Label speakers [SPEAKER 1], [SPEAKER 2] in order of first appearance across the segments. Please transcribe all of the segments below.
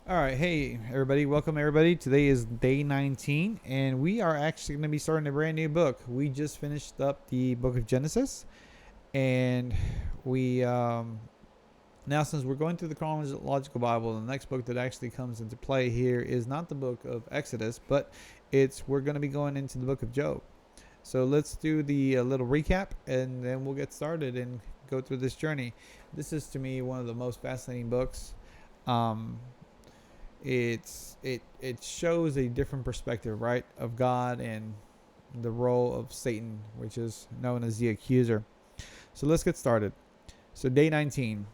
[SPEAKER 1] All right, hey everybody, welcome everybody. Today is day 19, and we are actually going to be starting a brand new book. We just finished up the book of Genesis, and we now, since we're going through the chronological Bible, the next book that actually comes into play here is not the book of Exodus, but we're going to be going into the book of Job. So let's do the little recap, and then we'll get started and go through this journey. This is to me one of the most fascinating books. Um, it shows a different perspective, right, of God and the role of Satan, which is known as the accuser. So let's get started. So day 19,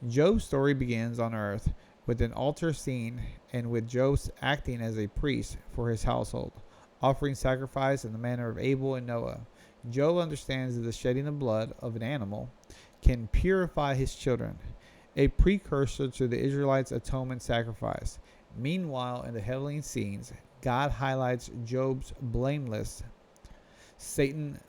[SPEAKER 1] Job's story begins on earth with an altar scene and with Job acting as a priest for his household, offering sacrifice in the manner of Abel and Noah. Job understands that the shedding of blood of an animal can purify his children, a precursor to the Israelites' atonement sacrifice. Meanwhile, in the heavenly scenes, God highlights Job's blameless. Satan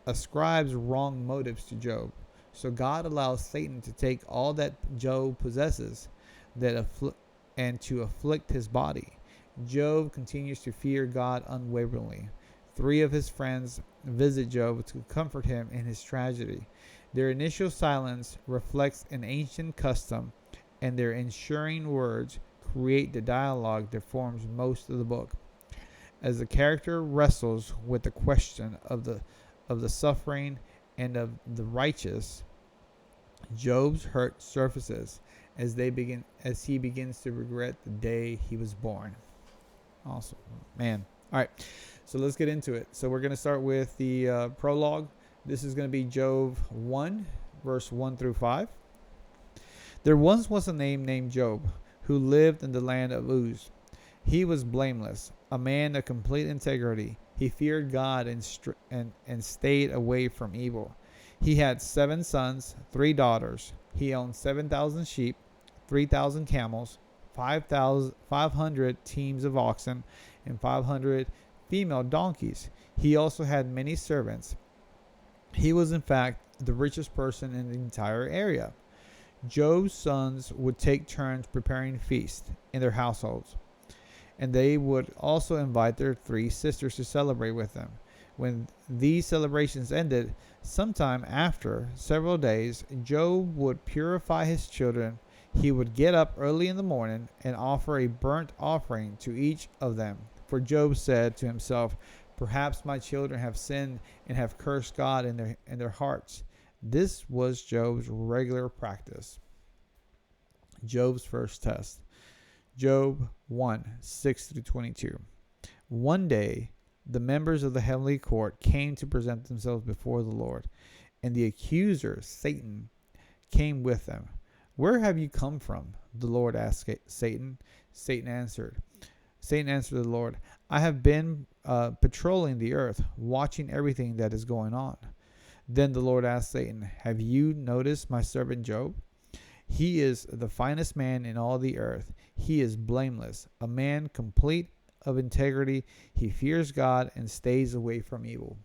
[SPEAKER 1] ascribes wrong motives to Job. So God allows Satan to take all that Job possesses and to afflict his body. Job continues to fear God unwaveringly. Three of his friends visit Job to comfort him in his tragedy. Their initial silence reflects an ancient custom, and their ensuring words create the dialogue that forms most of the book. As the character wrestles with the question of the suffering and of the righteous, Job's hurt surfaces as he begins to regret the day he was born. Awesome, man. All right, so let's get into it. So we're going to start with the prologue. This is going to be Job 1, verse 1 through 5. There once was a man named Job who lived in the land of Uz. He was blameless, a man of complete integrity. He feared God and stayed away from evil. He had 7 sons, 3 daughters. He owned 7,000 sheep, 3,000 camels, 500 teams of oxen, and 500 female donkeys. He also had many servants. He was, in fact, the richest person in the entire area. Job's sons would take turns preparing feasts in their households, and they would also invite their 3 sisters to celebrate with them. When these celebrations ended, sometime after several days, Job would purify his children. He would get up early in the morning and offer a burnt offering to each of them. For Job said to himself, "Perhaps my children have sinned and have cursed God in their hearts." This was Job's regular practice. Job's first test. Job 1, 6 through 22. One day, the members of the heavenly court came to present themselves before the Lord, and the accuser, Satan, came with them. "Where have you come from?" the Lord asked Satan. Satan answered the Lord, "I have been patrolling the earth, watching everything that is going on." Then the Lord asked Satan, "Have you noticed my servant Job? He is the finest man in all the earth. He is blameless, a man complete of integrity. He fears God and stays away from evil."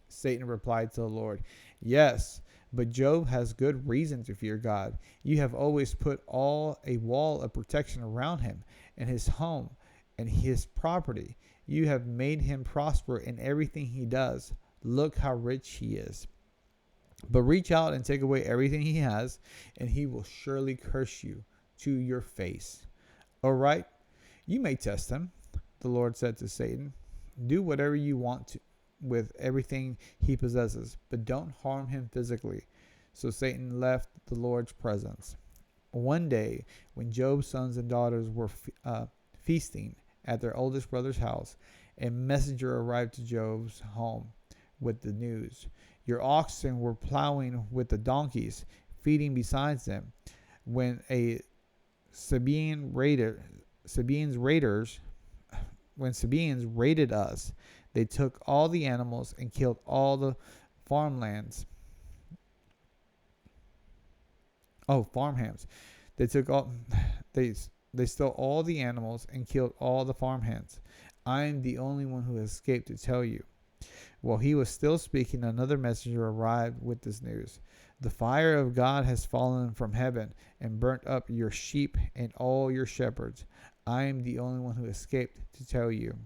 [SPEAKER 1] Satan replied to the Lord, "Yes, but Job has good reason to fear God. You have always put a wall of protection around him and his home and his property. You have made him prosper in everything he does. Look how rich he is. But reach out and take away everything he has, and he will surely curse you to your face. All right, you may test him," the Lord said to Satan. "Do whatever you want to with everything he possesses, but don't harm him physically." So Satan left the Lord's presence. One day, when Job's sons and daughters were feasting at their oldest brother's house, a messenger arrived to Job's home with the news: "Your oxen were plowing with the donkeys, feeding beside them, when Sabaeans raided us. They took all the animals and killed all the farmlands. Farmhands. They took all they stole all the animals and killed all the farmhands. I am the only one who escaped to tell you." While he was still speaking, another messenger arrived with this news: The fire of God has fallen from heaven and burnt up your sheep and all your shepherds. I am the only one who escaped to tell you."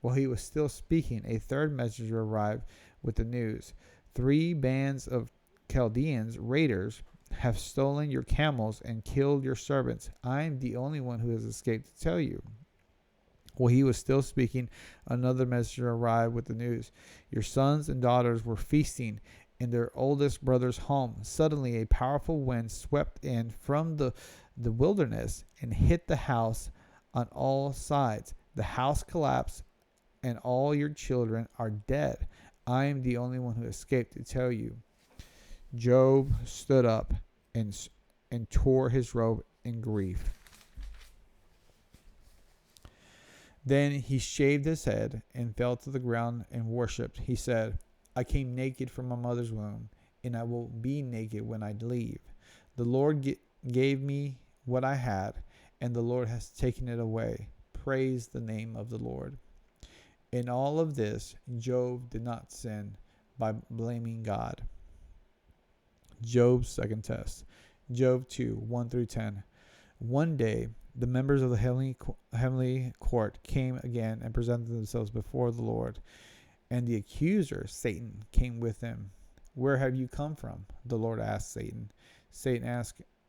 [SPEAKER 1] While he was still speaking, a third messenger arrived with the news. "Three bands of Chaldeans, raiders, have stolen your camels and killed your servants. I am the only one who has escaped to tell you." While he was still speaking, another messenger arrived with the news. "Your sons and daughters were feasting in their oldest brother's home. Suddenly, a powerful wind swept in from the wilderness and hit the house on all sides. The house collapsed, and all your children are dead. I am the only one who escaped to tell you." Job stood up and tore his robe in grief. Then he shaved his head and fell to the ground and worshipped. He said, "I came naked from my mother's womb, and I will be naked when I leave. The Lord gave me what I had, and the Lord has taken it away. Praise the name of the Lord." In all of this, Job did not sin by blaming God. Job's second test. Job 2, 1 through 10. One day, the members of the heavenly court came again and presented themselves before the Lord. And the accuser, Satan, came with them. "Where have you come from?" the Lord asked Satan. Satan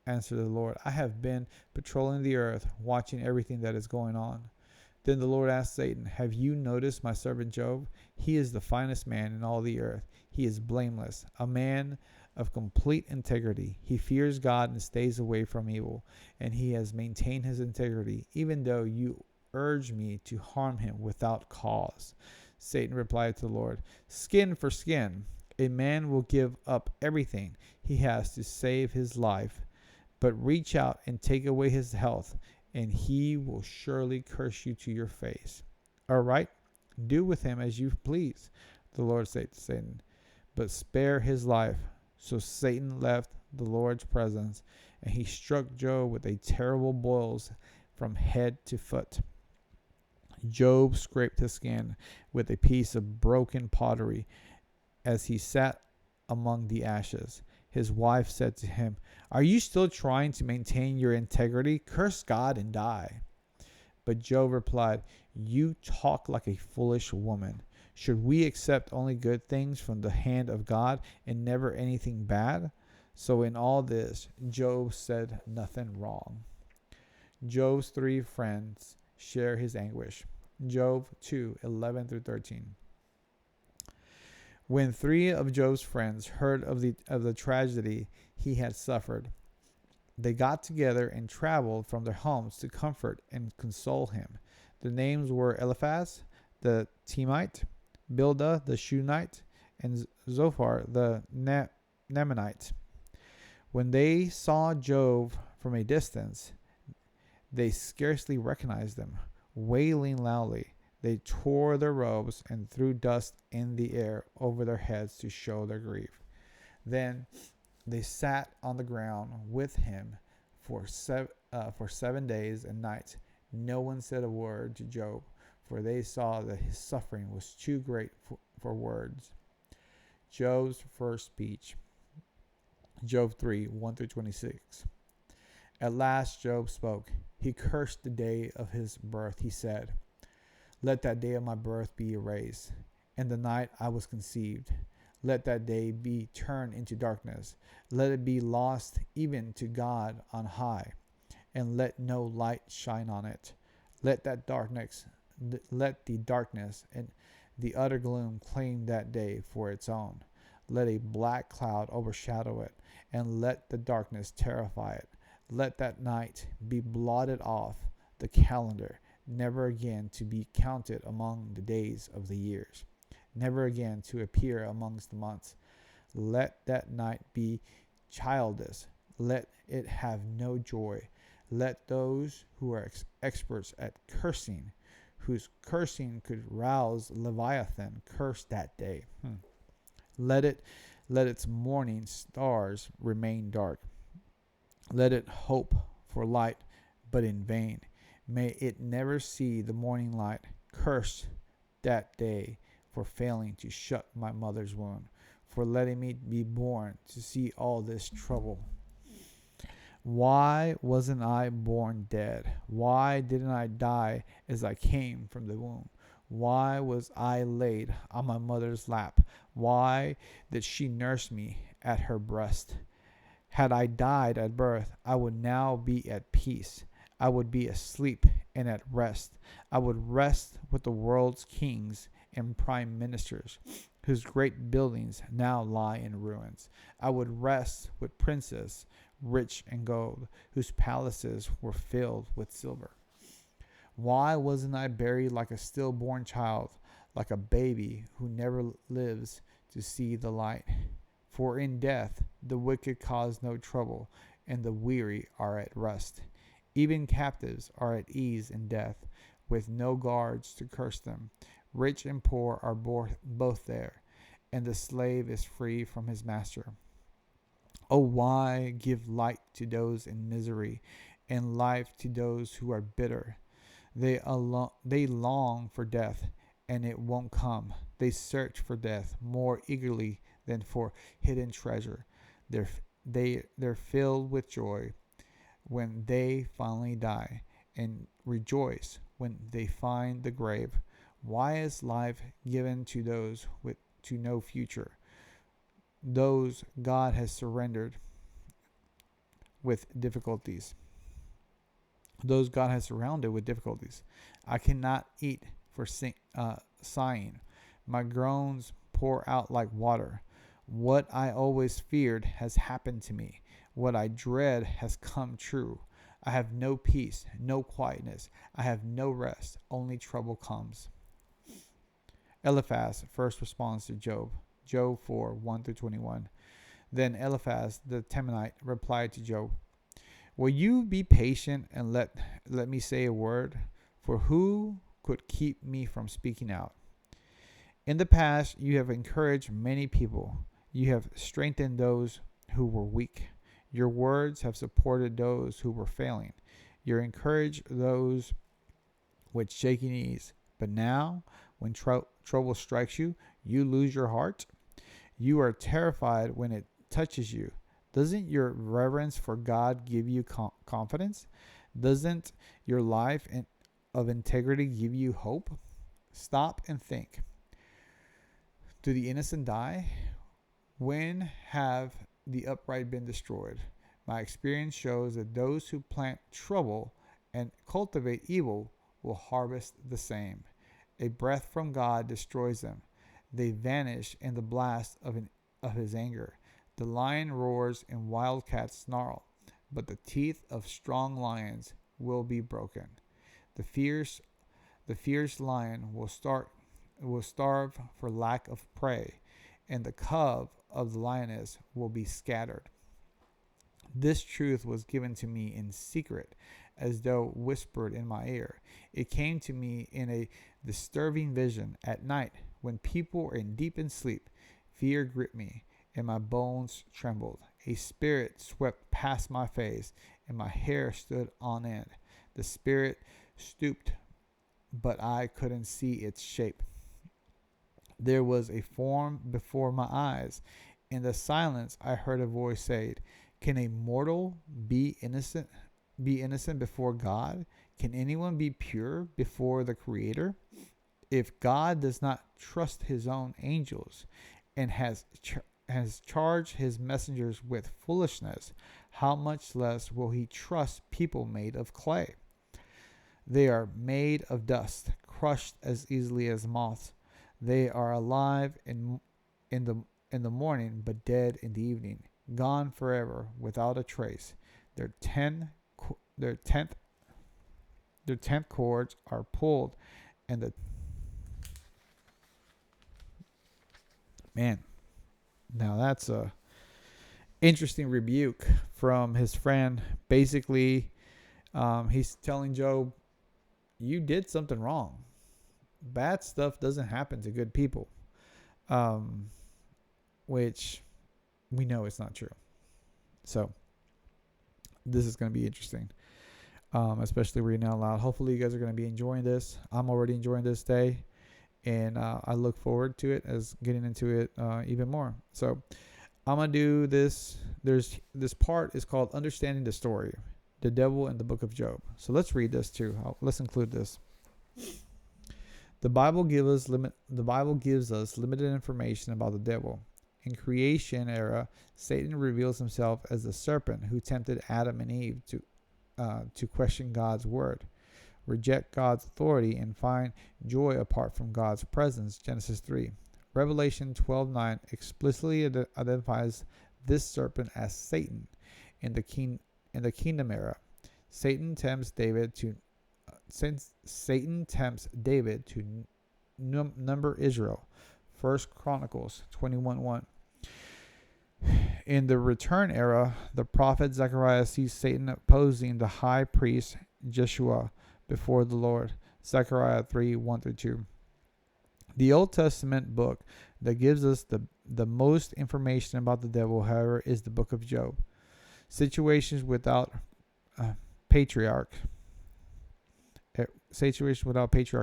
[SPEAKER 1] answered the Lord, "I have been patrolling the earth, watching everything that is going on." Then the Lord asked Satan, "Have you noticed my servant Job? He is the finest man in all the earth. He is blameless, a man of complete integrity. He fears God and stays away from evil, and he has maintained his integrity, even though you urge me to harm him without cause." Satan replied to the Lord, "Skin for skin. A man will give up everything he has to save his life, but reach out and take away his health, and he will surely curse you to your face. All right, do with him as you please," the Lord said to Satan, "but spare his life." So Satan left the Lord's presence, and he struck Job with a terrible boils from head to foot. Job scraped his skin with a piece of broken pottery as he sat among the ashes. His wife said to him, "Are you still trying to maintain your integrity? Curse God and die." But Job replied, "You talk like a foolish woman. Should we accept only good things from the hand of God and never anything bad?" So in all this, Job said nothing wrong. Job's three friends share his anguish. Job 2, 11 through 13. When three of Job's friends heard of the tragedy he had suffered, they got together and traveled from their homes to comfort and console him. The names were Eliphaz the Temite, Bildad the Shunammite, and Zophar the Naamanite. When they saw Job from a distance, they scarcely recognized him. Wailing loudly, they tore their robes and threw dust in the air over their heads to show their grief. Then they sat on the ground with him for 7 days and nights. No one said a word to Job, for they saw that his suffering was too great for words. Job's first speech. Job 3, 1 through 26. At last Job spoke. He cursed the day of his birth. He said, "Let that day of my birth be erased, and the night I was conceived. Let that day be turned into darkness. Let it be lost even to God on high, and let no light shine on it. Let the darkness and the utter gloom claim that day for its own. Let a black cloud overshadow it, and let the darkness terrify it. Let that night be blotted off the calendar, never again to be counted among the days of the years, never again to appear amongst the months. Let that night be childless. Let it have no joy. Let those who are experts at cursing, whose cursing could rouse Leviathan, curse that day. Let its morning stars remain dark. Let it hope for light, but in vain. May it never see the morning light. Cursed that day for failing to shut my mother's womb. for letting me be born to see all this trouble. Why wasn't I born dead? Why didn't I die as I came from the womb? Why was I laid on my mother's lap? Why did she nurse me at her breast? Had I died at birth, I would now be at peace. I would be asleep and at rest. I would rest with the world's kings and prime ministers, whose great buildings now lie in ruins. I would rest with princes, rich in gold, whose palaces were filled with silver. Why wasn't I buried like a stillborn child, like a baby who never lives to see the light? For in death the wicked cause no trouble, and the weary are at rest. Even captives are at ease in death, with no guards to curse them. Rich and poor are both there, and the slave is free from his master. Oh, why give light to those in misery, and life to those who are bitter? They long for death, and it won't come. They search for death more eagerly than for hidden treasure. They're filled with joy when they finally die, and rejoice when they find the grave. Why is life given to those with to no future? Those God has surrendered with difficulties. Those God has surrounded with difficulties. I cannot eat for sighing. My groans pour out like water. What I always feared has happened to me. What I dread has come true. I have no peace, no quietness. I have no rest. Only trouble comes. Eliphaz first responds to Job. Job 4, 1 through 21. Then Eliphaz the Temanite replied to Job, will you be patient and let me say a word? For who could keep me from speaking out? In the past, you have encouraged many people. You have strengthened those who were weak. Your words have supported those who were failing. You encouraged those with shaky knees. But now, when trouble strikes you, you lose your heart. You are terrified when it touches you. Doesn't your reverence for God give you confidence? Doesn't your life of integrity give you hope? Stop and think. Do the innocent die? When have the upright been destroyed? My experience shows that those who plant trouble and cultivate evil will harvest the same. A breath from God destroys them. They vanish in the blast of his anger. The lion roars and wildcats snarl, but the teeth of strong lions will be broken. The fierce lion will starve for lack of prey, and the cub of the lioness will be scattered. This truth was given to me in secret, as though whispered in my ear. It came to me in a disturbing vision at night when people were deep in sleep. Fear gripped me, and my bones trembled. A spirit swept past my face, and my hair stood on end. The spirit stooped, but I couldn't see its shape. There was a form before my eyes. In the silence, I heard a voice say, can a mortal be innocent before God? Can anyone be pure before the Creator? If God does not trust his own angels and has charged his messengers with foolishness, how much less will he trust people made of clay? They are made of dust, crushed as easily as moths. They are alive in the morning, but dead in the evening, gone forever without a trace. Their tenth cords are pulled, and the man. Now that's a interesting rebuke from his friend. Basically, he's telling Job, you did something wrong. Bad stuff doesn't happen to good people, which we know it's not true. So this is going to be interesting, especially reading out loud. Hopefully you guys are going to be enjoying this. I'm already enjoying this day. and I look forward to it as getting into it even more. So I'm gonna do this. There's this part is called understanding the story, the devil in the book of Job. So let's read this too. Let's include this. The Bible gives us limited information about the devil. In creation era, Satan reveals himself as the serpent who tempted Adam and Eve to question God's word, reject God's authority, and find joy apart from God's presence. Genesis 3. Revelation 12:9 explicitly identifies this serpent as Satan in the kingdom era. Satan tempts David to number Israel. 1 Chronicles 21:1. In the return era, the prophet Zechariah sees Satan opposing the high priest Jeshua before the Lord. Zechariah 3:1-2. The Old Testament book that gives us the most information about the devil, however, is the book of Job. Situations without patriarch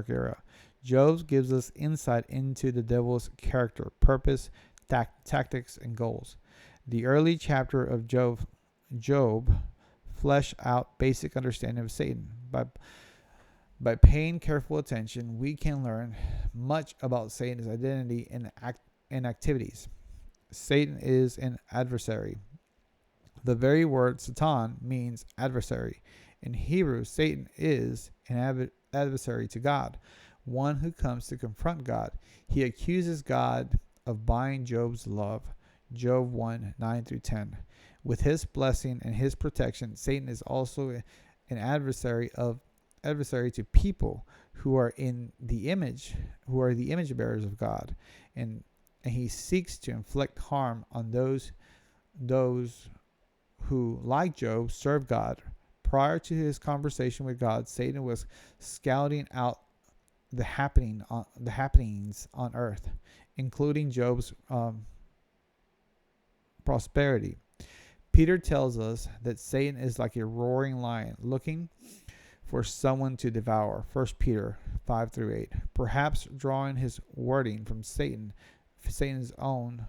[SPEAKER 1] era. Job gives us insight into the devil's character, purpose, tactics, and goals. The early chapter of Job flesh out basic understanding of Satan. By paying careful attention, we can learn much about Satan's identity and activities. Satan is an adversary. The very word Satan means adversary. In Hebrew, Satan is an adversary to God, one who comes to confront God. He accuses God of buying Job's love. Job 1:9-10. With his blessing and his protection, Satan is also an adversary to people who are the image bearers of God, and he seeks to inflict harm on those who, like Job, serve God. Prior to his conversation with God, Satan was scouting out the happenings on earth, including Job's prosperity. Peter tells us that Satan is like a roaring lion looking for someone to devour. 1 Peter 5-8. Perhaps drawing his wording from Satan's own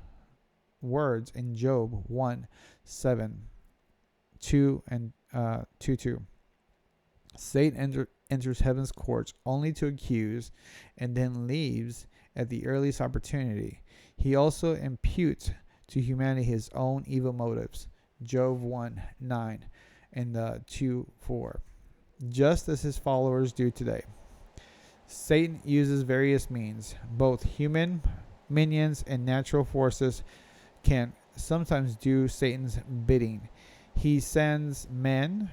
[SPEAKER 1] words in Job 1:7-2 Satan enters heaven's courts only to accuse and then leaves at the earliest opportunity. He also imputes to humanity his own evil motives. Job 1:9 and 2:4. Just as his followers do today. Satan uses various means. Both human minions and natural forces can sometimes do Satan's bidding. He sends men,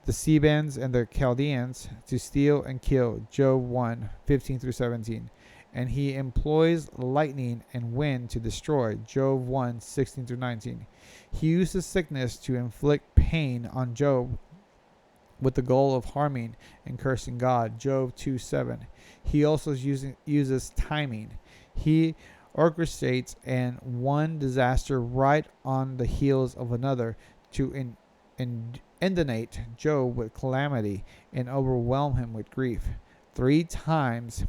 [SPEAKER 1] the Sebans and the Chaldeans, to steal and kill. Job 1:15-17. And he employs lightning and wind to destroy. Job 1:16-19. He uses sickness to inflict pain on Job with the goal of harming and cursing God. Job 2:7. He also uses timing. He orchestrates one disaster right on the heels of another to inundate Job with calamity and overwhelm him with grief. Three times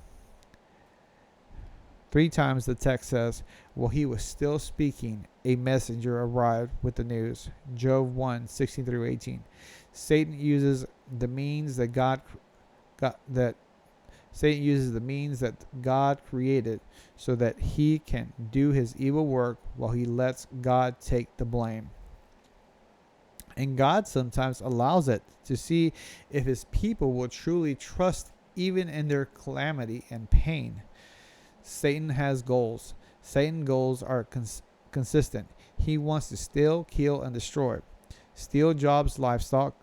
[SPEAKER 1] the text says, while he was still speaking, a messenger arrived with the news. Job 1:16-18. Satan uses the means that God created so that he can do his evil work while he lets God take the blame. And God sometimes allows it to see if his people will truly trust even in their calamity and pain. Satan has goals. Satan's goals are consistent. He wants to steal, kill, and destroy. Steal Job's livestock.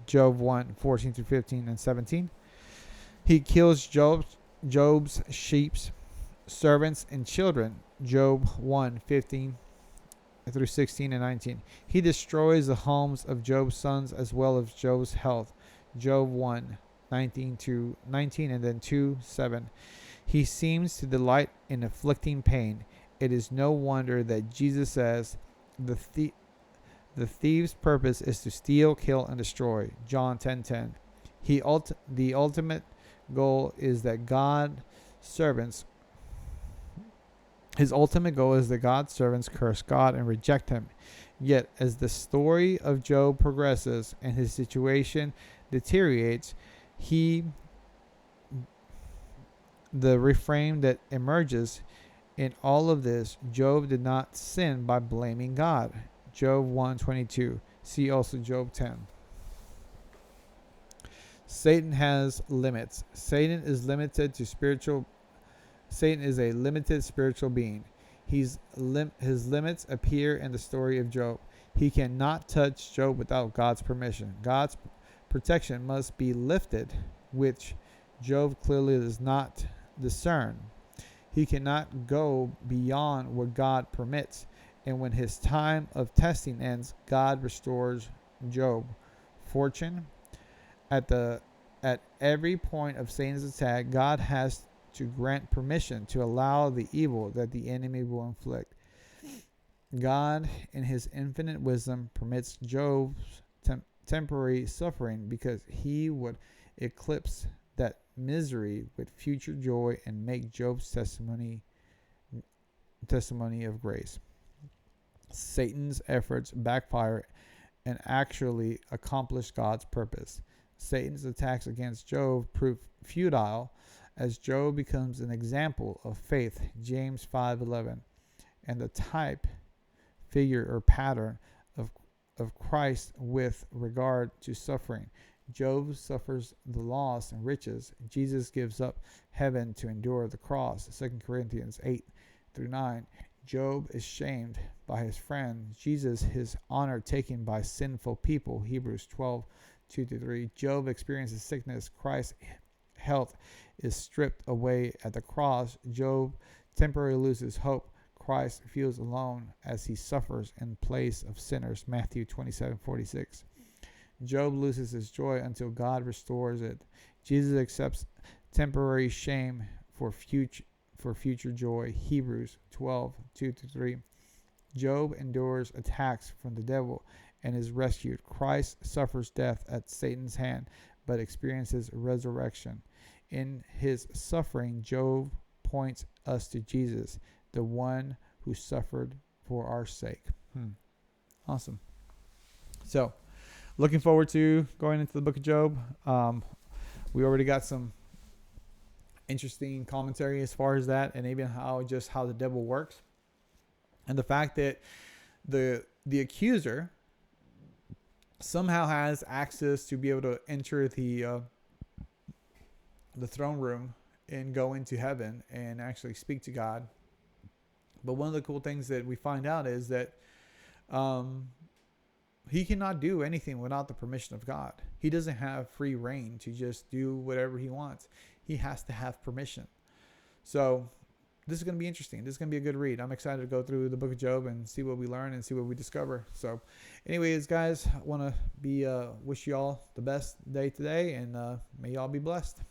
[SPEAKER 1] Job 1:14-15 and 17. He kills Job's sheep, servants, and children. Job 1:15-16 and 19. He destroys the homes of Job's sons as well as Job's health. Job 1:19-19 and then 2:7. He seems to delight in inflicting pain. It is no wonder that Jesus says the thief's purpose is to steal, kill, and destroy. John 10:10. The ultimate goal is that his ultimate goal is that God's servants curse God and reject him. Yet, as the story of Job progresses and his situation deteriorates, the refrain that emerges in all of this, Job did not sin by blaming God. Job 1:22. See also Job 10. Satan has limits. Satan is a limited spiritual being. His limits appear in the story of Job. He cannot touch Job without God's permission. God's protection must be lifted, which Job clearly does not discern. He cannot go beyond what God permits. And when his time of testing ends, God restores Job. Fortune. At every point of Satan's attack, God has to grant permission to allow the evil that the enemy will inflict. God, in his infinite wisdom, permits Job's temporary suffering because he would eclipse that misery with future joy and make Job's testimony of grace. Satan's efforts backfire and actually accomplish God's purpose. Satan's attacks against Job prove futile as Job becomes an example of faith, James 5:11, and the type, figure, or pattern of Christ with regard to suffering. Job suffers the loss and riches. Jesus gives up heaven to endure the cross, 2 Corinthians 8-9. Job is shamed by his friend. Jesus, his honor taken by sinful people, Hebrews 12:2-3. Job experiences sickness. Christ's health is stripped away at the cross. Job temporarily loses hope. Christ feels alone as he suffers in place of sinners, Matthew 27:46. Job loses his joy until God restores it. Jesus accepts temporary shame for future joy, Hebrews 12:2-3. Job endures attacks from the devil and is rescued. Christ suffers death at Satan's hand, but experiences resurrection. In his suffering, Job points us to Jesus, the one who suffered for our sake. Awesome. So, looking forward to going into the book of Job. We already got some interesting commentary as far as that, and even how the devil works, and the fact that the accuser somehow has access to be able to enter the throne room and go into heaven and actually speak to God. But one of the cool things that we find out is that he cannot do anything without the permission of God. He doesn't have free reign to just do whatever he wants. He has to have permission. So this is going to be interesting. This is going to be a good read. I'm excited to go through the book of Job and see what we learn and see what we discover. So anyways, guys, I want to wish you all the best day today, and may y'all be blessed.